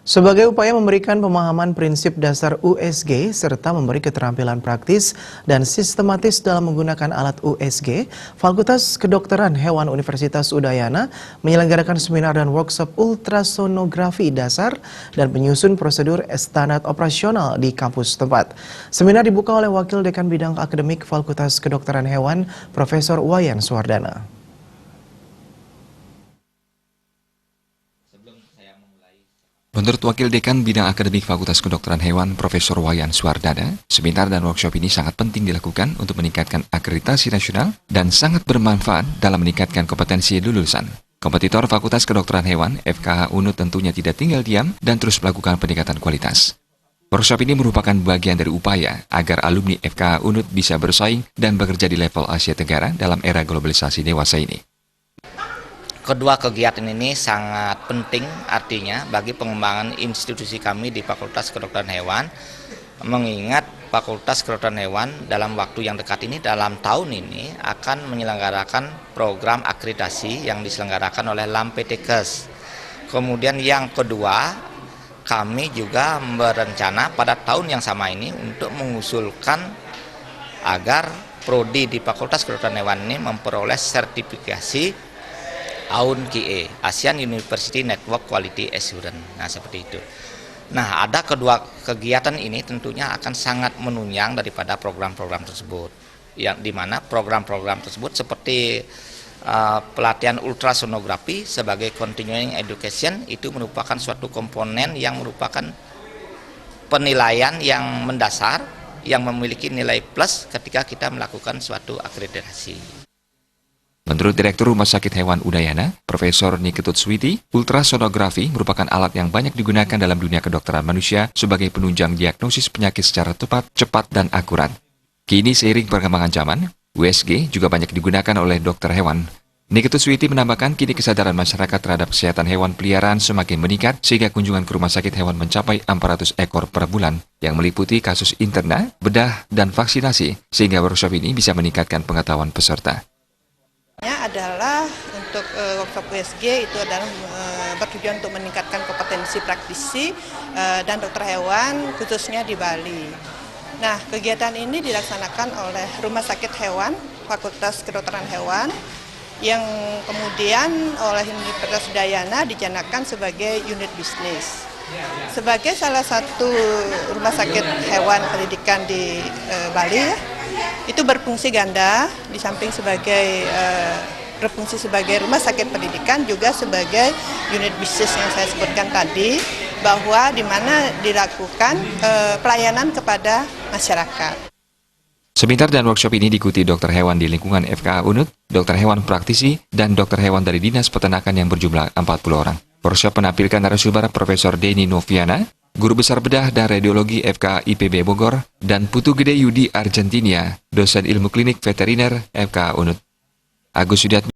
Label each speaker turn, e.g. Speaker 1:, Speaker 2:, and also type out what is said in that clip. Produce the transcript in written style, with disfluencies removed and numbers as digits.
Speaker 1: Sebagai upaya memberikan pemahaman prinsip dasar USG serta memberi keterampilan praktis dan sistematis dalam menggunakan alat USG, Fakultas Kedokteran Hewan Universitas Udayana menyelenggarakan seminar dan workshop ultrasonografi dasar dan penyusun prosedur standar operasional di kampus tempat. Seminar dibuka oleh Wakil Dekan Bidang Akademik Fakultas Kedokteran Hewan, Profesor Wayan Suwardana.
Speaker 2: Menurut Wakil Dekan Bidang Akademik Fakultas Kedokteran Hewan, Profesor Wayan Suwardana, seminar dan workshop ini sangat penting dilakukan untuk meningkatkan akreditasi nasional dan sangat bermanfaat dalam meningkatkan kompetensi lulusan. Kompetitor Fakultas Kedokteran Hewan, FKH UNUD tentunya tidak tinggal diam dan terus melakukan peningkatan kualitas. Workshop ini merupakan bagian dari upaya agar alumni FKH UNUD bisa bersaing dan bekerja di level Asia Tenggara dalam era globalisasi dewasa ini.
Speaker 3: Kedua kegiatan ini sangat penting artinya bagi pengembangan institusi kami di Fakultas Kedokteran Hewan, mengingat Fakultas Kedokteran Hewan dalam waktu yang dekat ini, dalam tahun ini akan menyelenggarakan program akreditasi yang diselenggarakan oleh LAMPTKes. Kemudian yang kedua, kami juga berencana pada tahun yang sama ini untuk mengusulkan agar prodi di Fakultas Kedokteran Hewan ini memperoleh sertifikasi AUN-QA, ASEAN University Network Quality Assurance. Nah, seperti itu. Nah, ada kedua kegiatan ini tentunya akan sangat menunjang daripada program-program tersebut. Yang dimana program-program tersebut seperti pelatihan ultrasonografi sebagai continuing education itu merupakan suatu komponen yang merupakan penilaian yang mendasar yang memiliki nilai plus ketika kita melakukan suatu akreditasi.
Speaker 2: Menurut Direktur Rumah Sakit Hewan Udayana, Profesor Niketut Switi, ultrasonografi merupakan alat yang banyak digunakan dalam dunia kedokteran manusia sebagai penunjang diagnosis penyakit secara tepat, cepat, dan akurat. Kini seiring perkembangan zaman, USG juga banyak digunakan oleh dokter hewan. Niketut Switi menambahkan kini kesadaran masyarakat terhadap kesehatan hewan peliharaan semakin meningkat sehingga kunjungan ke rumah sakit hewan mencapai 400 ekor per bulan yang meliputi kasus interna, bedah, dan vaksinasi sehingga workshop ini bisa meningkatkan pengetahuan peserta.
Speaker 4: Adalah untuk workshop USG itu adalah bertujuan untuk meningkatkan kompetensi praktisi dan dokter hewan khususnya di Bali. Nah, kegiatan ini dilaksanakan oleh Rumah Sakit Hewan Fakultas Kedokteran Hewan yang kemudian oleh Universitas Udayana dicanangkan sebagai unit bisnis. Sebagai salah satu rumah sakit hewan pendidikan di Bali, itu berfungsi ganda, di samping berfungsi sebagai rumah sakit pendidikan juga sebagai unit bisnis yang saya sebutkan tadi, bahwa di mana dilakukan pelayanan kepada masyarakat.
Speaker 2: Seminar dan workshop ini diikuti dokter hewan di lingkungan FKH UNUD, dokter hewan praktisi, dan dokter hewan dari Dinas Peternakan yang berjumlah 40 orang. Workshop menampilkan narasumber Profesor Denny Noviana, Guru Besar Bedah dan Radiologi FKH IPB Bogor, dan Putu Gede Yudi Argentina, dosen ilmu klinik veteriner FKH UNUD. Agus Sudiatmi